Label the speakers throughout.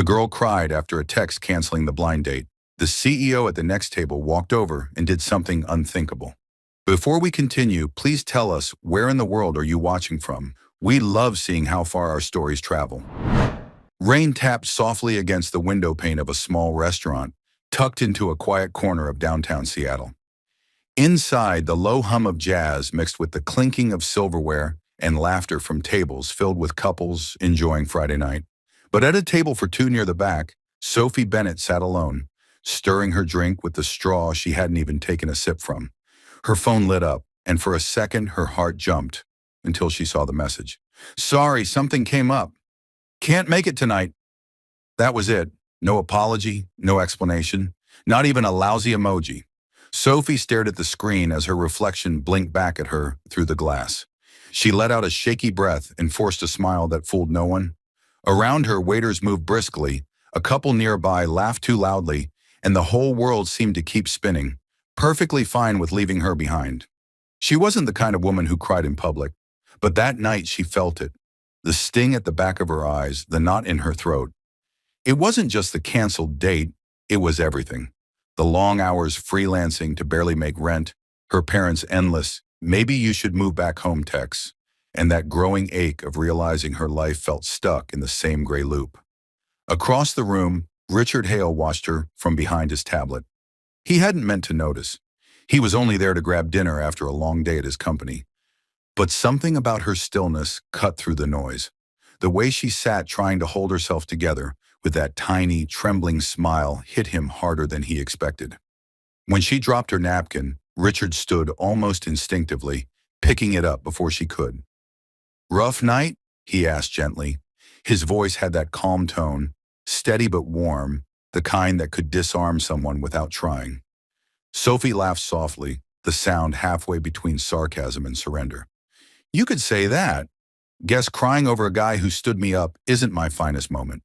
Speaker 1: The girl cried after a text canceling the blind date. The CEO at the next table walked over and did something unthinkable. Before we continue, please tell us, where in the world are you watching from? We love seeing how far our stories travel. Rain tapped softly against the window pane of a small restaurant, tucked into a quiet corner of downtown Seattle. Inside, the low hum of jazz mixed with the clinking of silverware and laughter from tables filled with couples enjoying Friday night. But at a table for two near the back, Sophie Bennett sat alone, stirring her drink with the straw she hadn't even taken a sip from. Her phone lit up, and for a second her heart jumped until she saw the message. "Sorry, something came up. Can't make it tonight." That was it. No apology, no explanation, not even a lousy emoji. Sophie stared at the screen as her reflection blinked back at her through the glass. She let out a shaky breath and forced a smile that fooled no one. Around her, waiters moved briskly, a couple nearby laughed too loudly, and the whole world seemed to keep spinning, perfectly fine with leaving her behind. She wasn't the kind of woman who cried in public, but that night she felt it. The sting at the back of her eyes, the knot in her throat. It wasn't just the canceled date, it was everything. The long hours freelancing to barely make rent, her parents' endless, "maybe you should move back home" texts, and that growing ache of realizing her life felt stuck in the same gray loop. Across the room, Richard Hale watched her from behind his tablet. He hadn't meant to notice. He was only there to grab dinner after a long day at his company. But something about her stillness cut through the noise. The way she sat trying to hold herself together with that tiny, trembling smile hit him harder than he expected. When she dropped her napkin, Richard stood almost instinctively, picking it up before she could. "Rough night?" he asked gently. His voice had that calm tone, steady but warm, the kind that could disarm someone without trying. Sophie laughed softly, the sound halfway between sarcasm and surrender. "You could say that. Guess crying over a guy who stood me up isn't my finest moment."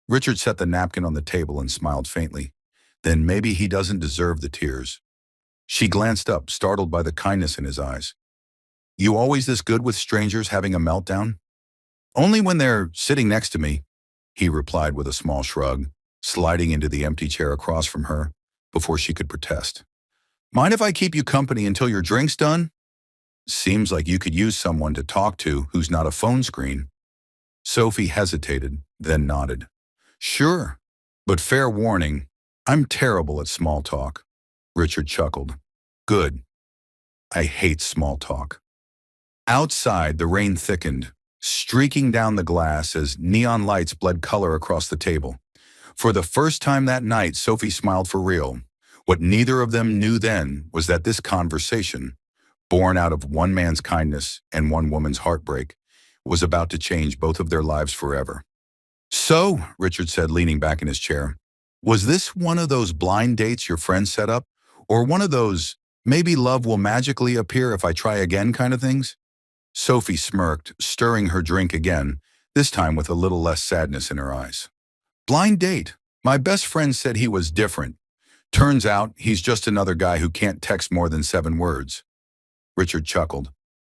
Speaker 1: Richard set the napkin on the table and smiled faintly. Then maybe he doesn't deserve the tears. She glanced up, startled by the kindness in his eyes. "You always this good with strangers having a meltdown?" "Only when they're sitting next to me," he replied with a small shrug, sliding into the empty chair across from her before she could protest. "Mind if I keep you company until your drink's done?" "Seems like you could use someone to talk to who's not a phone screen." Sophie hesitated, then nodded. "Sure, but fair warning, I'm terrible at small talk." Richard chuckled. "Good. I hate small talk." Outside, the rain thickened, streaking down the glass as neon lights bled color across the table. For the first time that night, Sophie smiled for real. What neither of them knew then was that this conversation, born out of one man's kindness and one woman's heartbreak, was about to change both of their lives forever. "So," Richard said, leaning back in his chair, "was this one of those blind dates your friends set up? Or one of those, maybe love will magically appear if I try again kind of things?" Sophie smirked, stirring her drink again, this time with a little less sadness in her eyes. "Blind date. My best friend said he was different. Turns out he's just another guy who can't text more than 7 words. Richard chuckled.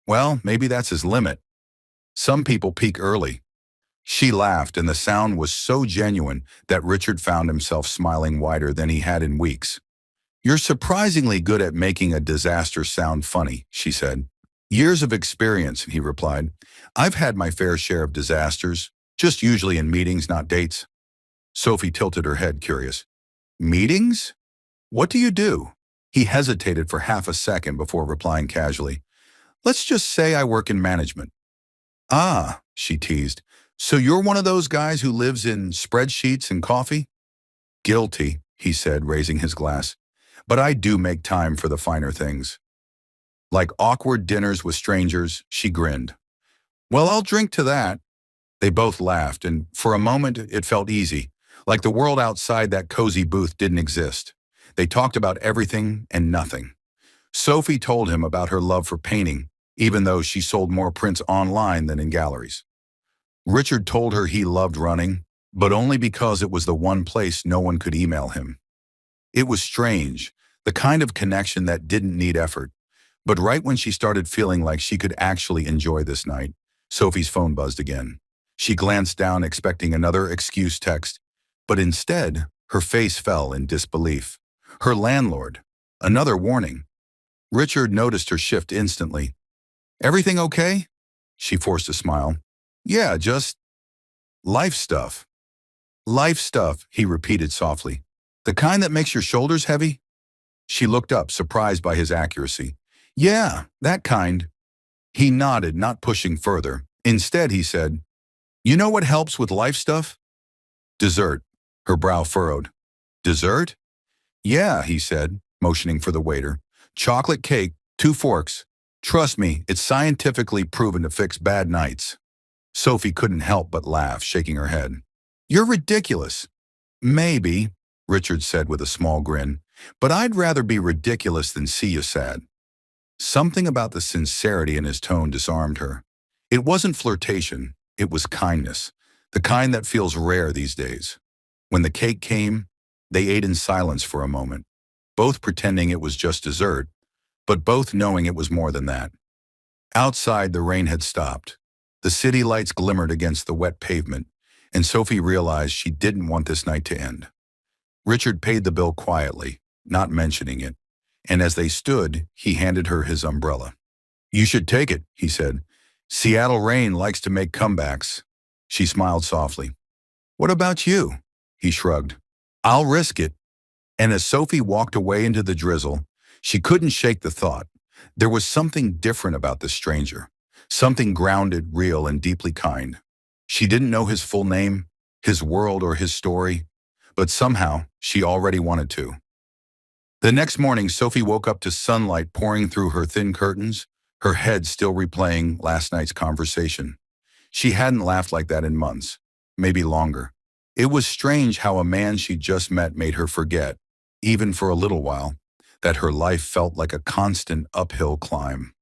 Speaker 1: "Well, maybe that's his limit. Some people peak early." She laughed, and the sound was so genuine that Richard found himself smiling wider than he had in weeks. "You're surprisingly good at making a disaster sound funny," she said. "Years of experience," he replied. "I've had my fair share of disasters, just usually in meetings, not dates." Sophie tilted her head, curious. "Meetings? What do you do?" He hesitated for half a second before replying casually. "Let's just say I work in management." "Ah," she teased. "So you're one of those guys who lives in spreadsheets and coffee?" "Guilty," he said, raising his glass. "But I do make time for the finer things." "Like awkward dinners with strangers," she grinned. "Well, I'll drink to that." They both laughed, and for a moment it felt easy, like the world outside that cozy booth didn't exist. They talked about everything and nothing. Sophie told him about her love for painting, even though she sold more prints online than in galleries. Richard told her he loved running, but only because it was the one place no one could email him. It was strange, the kind of connection that didn't need effort. But right when she started feeling like she could actually enjoy this night, Sophie's phone buzzed again. She glanced down expecting another excuse text, but instead, her face fell in disbelief. Her landlord. Another warning. Richard noticed her shift instantly. "Everything okay?" She forced a smile. "Yeah, just life stuff." "Life stuff," he repeated softly. "The kind that makes your shoulders heavy?" She looked up, surprised by his accuracy. "Yeah, that kind." He nodded, not pushing further. Instead, he said, "You know what helps with life stuff?" "Dessert." Her brow furrowed. "Dessert?" "Yeah," he said, motioning for the waiter. "Chocolate cake, 2 forks. Trust me, it's scientifically proven to fix bad nights." Sophie couldn't help but laugh, shaking her head. "You're ridiculous." "Maybe," Richard said with a small grin, "but I'd rather be ridiculous than see you sad." Something about the sincerity in his tone disarmed her. It wasn't flirtation, it was kindness, the kind that feels rare these days. When the cake came, they ate in silence for a moment, both pretending it was just dessert, but both knowing it was more than that. Outside, the rain had stopped. The city lights glimmered against the wet pavement, and Sophie realized she didn't want this night to end. Richard paid the bill quietly, not mentioning it, and as they stood, he handed her his umbrella. "You should take it," he said. "Seattle rain likes to make comebacks." She smiled softly. "What about you?" He shrugged. "I'll risk it." And as Sophie walked away into the drizzle, she couldn't shake the thought. There was something different about this stranger, something grounded, real, and deeply kind. She didn't know his full name, his world, or his story, but somehow she already wanted to. The next morning, Sophie woke up to sunlight pouring through her thin curtains, her head still replaying last night's conversation. She hadn't laughed like that in months, maybe longer. It was strange how a man she'd just met made her forget, even for a little while, that her life felt like a constant uphill climb.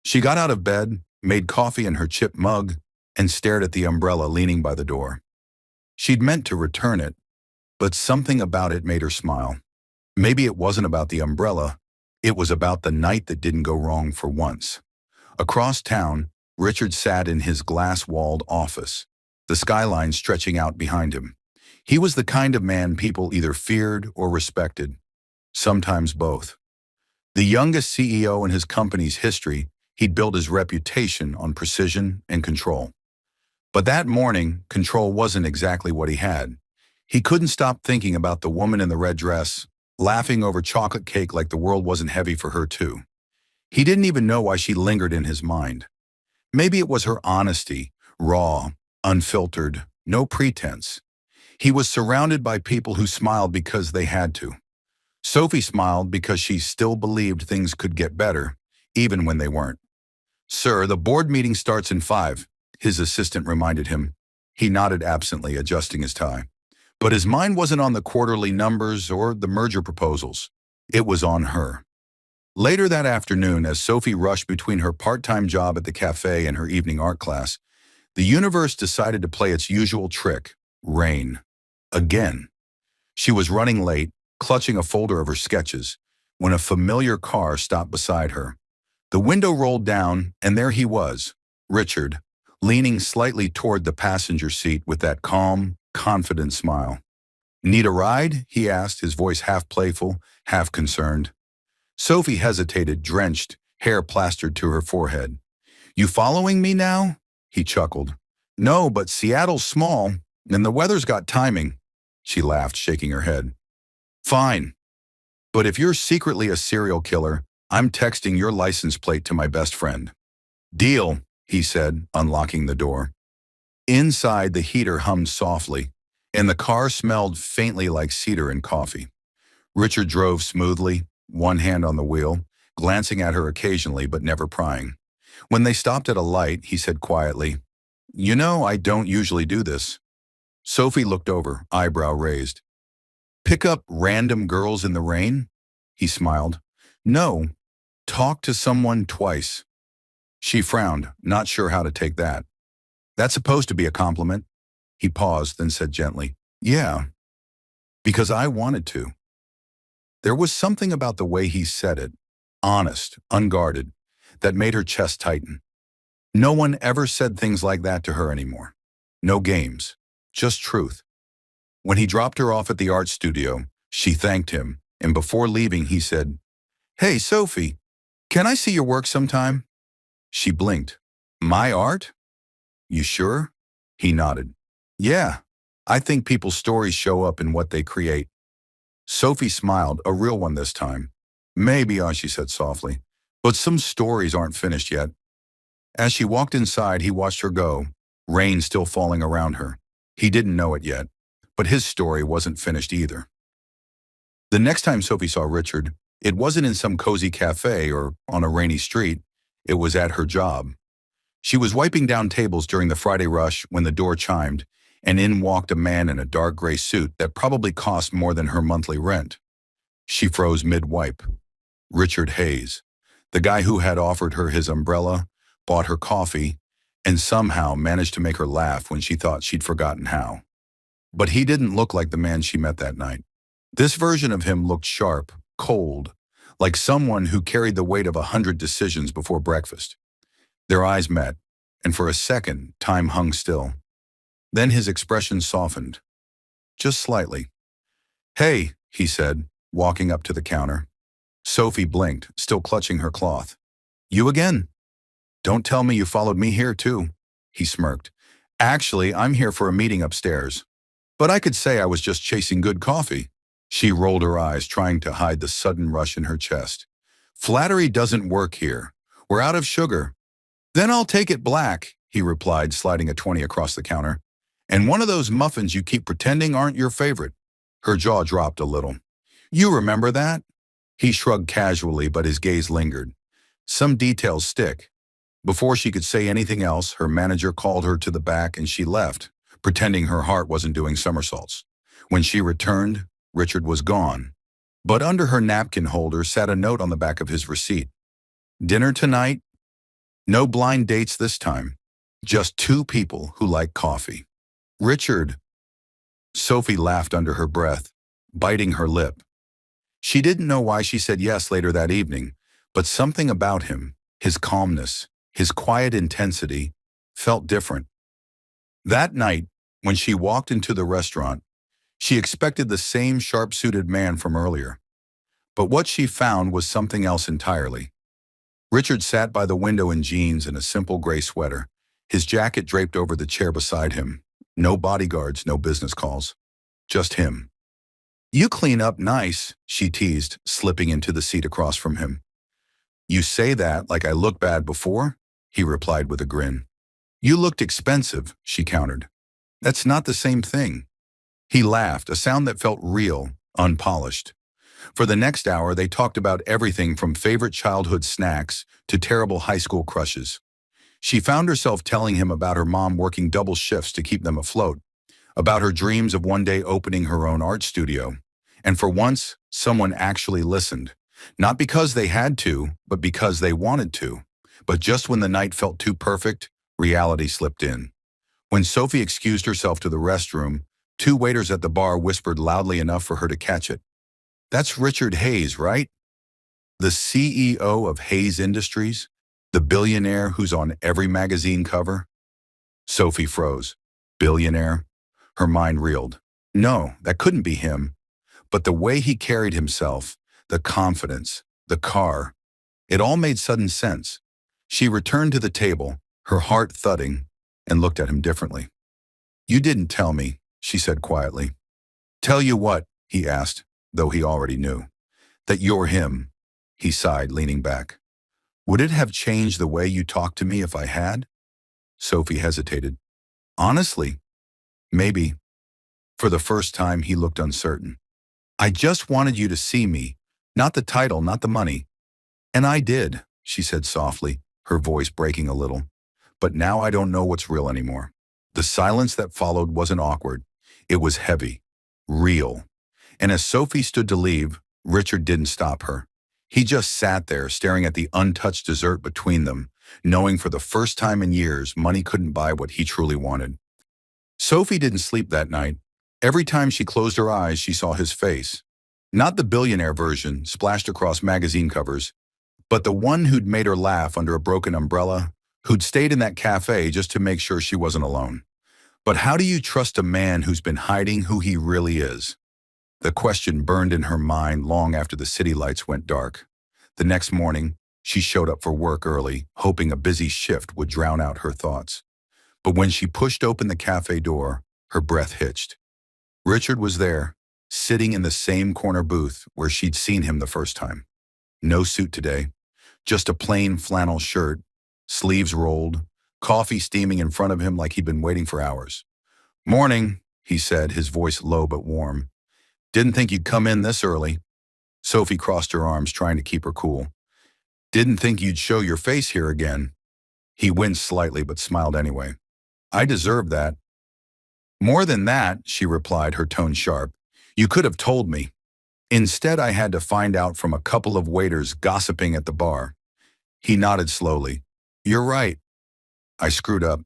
Speaker 1: She got out of bed, made coffee in her chipped mug, and stared at the umbrella leaning by the door. She'd meant to return it, but something about it made her smile. Maybe it wasn't about the umbrella, it was about the night that didn't go wrong for once. Across town, Richard sat in his glass-walled office, the skyline stretching out behind him. He was the kind of man people either feared or respected, sometimes both. The youngest CEO in his company's history, he'd built his reputation on precision and control. But that morning, control wasn't exactly what he had. He couldn't stop thinking about the woman in the red dress, laughing over chocolate cake like the world wasn't heavy for her too. He didn't even know why she lingered in his mind. Maybe it was her honesty, raw, unfiltered, no pretense. He was surrounded by people who smiled because they had to. Sophie smiled because she still believed things could get better, even when they weren't. "Sir, the board meeting starts in 5, his assistant reminded him. He nodded absently, adjusting his tie. But his mind wasn't on the quarterly numbers or the merger proposals. It was on her. Later that afternoon, as Sophie rushed between her part-time job at the cafe and her evening art class, the universe decided to play its usual trick, rain. Again. She was running late, clutching a folder of her sketches, when a familiar car stopped beside her. The window rolled down, and there he was, Richard, leaning slightly toward the passenger seat with that calm, confident smile. "Need a ride?" he asked, his voice half playful, half concerned. Sophie hesitated, drenched, hair plastered to her forehead. "You following me now?" He chuckled. "No, but Seattle's small, and the weather's got timing." She laughed, shaking her head. "Fine. But if you're secretly a serial killer, I'm texting your license plate to my best friend." "Deal," he said, unlocking the door. Inside, the heater hummed softly, and the car smelled faintly like cedar and coffee. Richard drove smoothly, one hand on the wheel, glancing at her occasionally but never prying. When they stopped at a light, he said quietly, "You know, I don't usually do this." Sophie looked over, eyebrow raised. "Pick up random girls in the rain?" He smiled. "No, talk to someone twice." She frowned, not sure how to take that. "That's supposed to be a compliment." He paused, then said gently, "Yeah, because I wanted to." There was something about the way he said it, honest, unguarded, that made her chest tighten. No one ever said things like that to her anymore. No games. Just truth. When he dropped her off at the art studio, she thanked him, and before leaving he said, "Hey, Sophie, can I see your work sometime?" She blinked. "My art? You sure?" He nodded. "Yeah, I think people's stories show up in what they create." Sophie smiled, a real one this time. "Maybe," she said softly, "but some stories aren't finished yet." As she walked inside, he watched her go, rain still falling around her. He didn't know it yet, but his story wasn't finished either. The next time Sophie saw Richard, it wasn't in some cozy cafe or on a rainy street. It was at her job. She was wiping down tables during the Friday rush when the door chimed, and in walked a man in a dark gray suit that probably cost more than her monthly rent. She froze mid-wipe. Richard Hayes, the guy who had offered her his umbrella, bought her coffee, and somehow managed to make her laugh when she thought she'd forgotten how. But he didn't look like the man she met that night. This version of him looked sharp, cold, like someone who carried the weight of 100 decisions before breakfast. Their eyes met, and for a second, time hung still. Then his expression softened, just slightly. "Hey," he said, walking up to the counter. Sophie blinked, still clutching her cloth. "You again? Don't tell me you followed me here too," he smirked. "Actually, I'm here for a meeting upstairs. But I could say I was just chasing good coffee." She rolled her eyes, trying to hide the sudden rush in her chest. "Flattery doesn't work here. We're out of sugar." "Then I'll take it black," he replied, sliding a 20 across the counter. "And one of those muffins you keep pretending aren't your favorite." Her jaw dropped a little. "You remember that?" He shrugged casually, but his gaze lingered. Some details stick. Before she could say anything else, her manager called her to the back and she left, pretending her heart wasn't doing somersaults. When she returned, Richard was gone. But under her napkin holder sat a note on the back of his receipt. "Dinner tonight? No blind dates this time. Just two people who like coffee." "Richard." Sophie laughed under her breath, biting her lip. She didn't know why she said yes later that evening, but something about him, his calmness, his quiet intensity, felt different. That night, when she walked into the restaurant, she expected the same sharp-suited man from earlier. But what she found was something else entirely. Richard sat by the window in jeans and a simple gray sweater, his jacket draped over the chair beside him. No bodyguards, no business calls. Just him. "You clean up nice," she teased, slipping into the seat across from him. "You say that like I looked bad before?" he replied with a grin. "You looked expensive," she countered. "That's not the same thing." He laughed, a sound that felt real, unpolished. For the next hour, they talked about everything from favorite childhood snacks to terrible high school crushes. She found herself telling him about her mom working double shifts to keep them afloat, about her dreams of one day opening her own art studio. And for once, someone actually listened. Not because they had to, but because they wanted to. But just when the night felt too perfect, reality slipped in. When Sophie excused herself to the restroom, two waiters at the bar whispered loudly enough for her to catch it. "That's Richard Hayes, right? The CEO of Hayes Industries? The billionaire who's on every magazine cover?" Sophie froze. Billionaire? Her mind reeled. No, that couldn't be him. But the way he carried himself, the confidence, the car, it all made sudden sense. She returned to the table, her heart thudding, and looked at him differently. "You didn't tell me," she said quietly. "Tell you what?" he asked, though he already knew. "That you're him," he sighed, leaning back. "Would it have changed the way you talked to me if I had?" Sophie hesitated. "Honestly, maybe." For the first time, he looked uncertain. "I just wanted you to see me, not the title, not the money." "And I did," she said softly, her voice breaking a little. "But now I don't know what's real anymore." The silence that followed wasn't awkward. It was heavy, real. And as Sophie stood to leave, Richard didn't stop her. He just sat there, staring at the untouched dessert between them, knowing for the first time in years money couldn't buy what he truly wanted. Sophie didn't sleep that night. Every time she closed her eyes, she saw his face. Not the billionaire version, splashed across magazine covers, but the one who'd made her laugh under a broken umbrella, who'd stayed in that cafe just to make sure she wasn't alone. But how do you trust a man who's been hiding who he really is? The question burned in her mind long after the city lights went dark. The next morning, she showed up for work early, hoping a busy shift would drown out her thoughts. But when she pushed open the cafe door, her breath hitched. Richard was there, sitting in the same corner booth where she'd seen him the first time. No suit today, just a plain flannel shirt, sleeves rolled, coffee steaming in front of him like he'd been waiting for hours. "Morning," he said, his voice low but warm. "Didn't think you'd come in this early." Sophie crossed her arms, trying to keep her cool. "Didn't think you'd show your face here again." He winced slightly but smiled anyway. "I deserve that." "More than that," she replied, her tone sharp. "You could have told me. Instead, I had to find out from a couple of waiters gossiping at the bar." He nodded slowly. "You're right. I screwed up.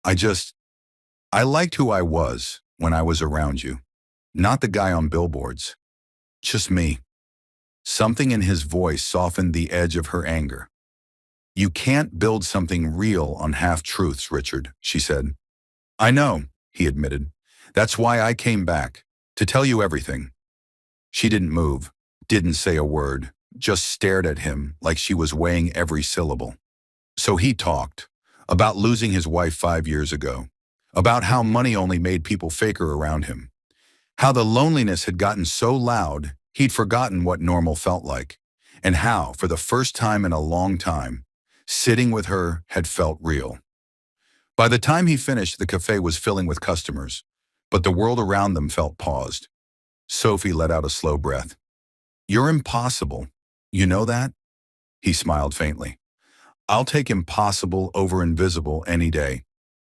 Speaker 1: I liked who I was when I was around you. Not the guy on billboards. Just me." Something in his voice softened the edge of her anger. "You can't build something real on half-truths, Richard," she said. "I know," he admitted. "That's why I came back, to tell you everything." She didn't move, didn't say a word, just stared at him like she was weighing every syllable. So he talked, about losing his wife 5 years ago, about how money only made people faker around him, how the loneliness had gotten so loud he'd forgotten what normal felt like, and how, for the first time in a long time, sitting with her had felt real. By the time he finished, the cafe was filling with customers, but the world around them felt paused. Sophie let out a slow breath. "You're impossible. You know that?" He smiled faintly. "I'll take impossible over invisible any day."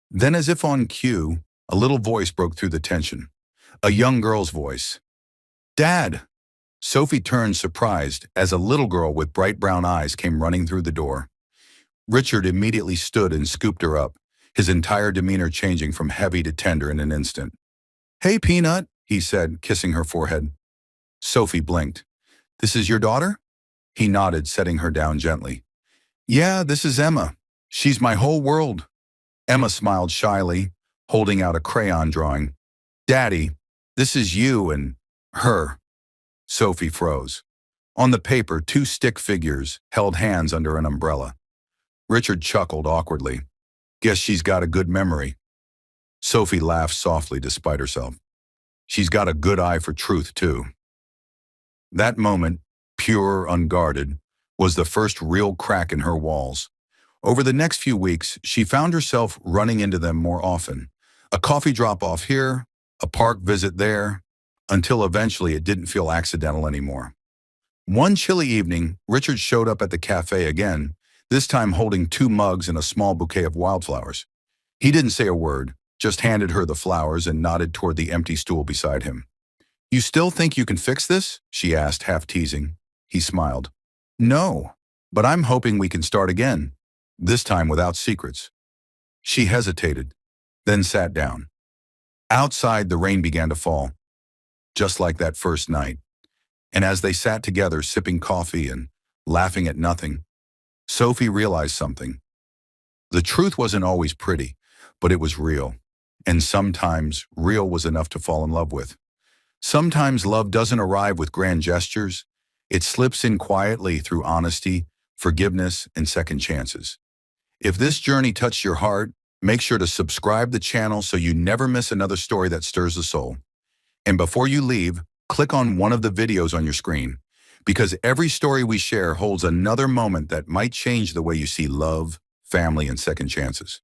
Speaker 1: Then, as if on cue, a little voice broke through the tension. A young girl's voice. "Dad!" Sophie turned surprised as a little girl with bright brown eyes came running through the door. Richard immediately stood and scooped her up, his entire demeanor changing from heavy to tender in an instant. "Hey, Peanut," he said, kissing her forehead. Sophie blinked. "This is your daughter?" He nodded, setting her down gently. "Yeah, this is Emma. She's my whole world." Emma smiled shyly, holding out a crayon drawing. "Daddy, this is you and her." Sophie froze. On the paper, two stick figures held hands under an umbrella. Richard chuckled awkwardly. "Guess she's got a good memory." Sophie laughed softly despite herself. "She's got a good eye for truth, too." That moment, pure, unguarded, was the first real crack in her walls. Over the next few weeks, she found herself running into them more often. A coffee drop-off here, a park visit there, until eventually it didn't feel accidental anymore. One chilly evening, Richard showed up at the cafe again, this time holding 2 mugs and a small bouquet of wildflowers. He didn't say a word, just handed her the flowers and nodded toward the empty stool beside him. "You still think you can fix this?" she asked, half teasing. He smiled. "No, but I'm hoping we can start again, this time without secrets." She hesitated, then sat down. Outside, the rain began to fall, just like that first night. And as they sat together, sipping coffee and laughing at nothing, Sophie realized something. The truth wasn't always pretty, but it was real. And sometimes real was enough to fall in love with. Sometimes love doesn't arrive with grand gestures. It slips in quietly through honesty, forgiveness, and second chances. If this journey touched your heart, make sure to subscribe the channel so you never miss another story that stirs the soul. And before you leave, click on one of the videos on your screen, because every story we share holds another moment that might change the way you see love, family, and second chances.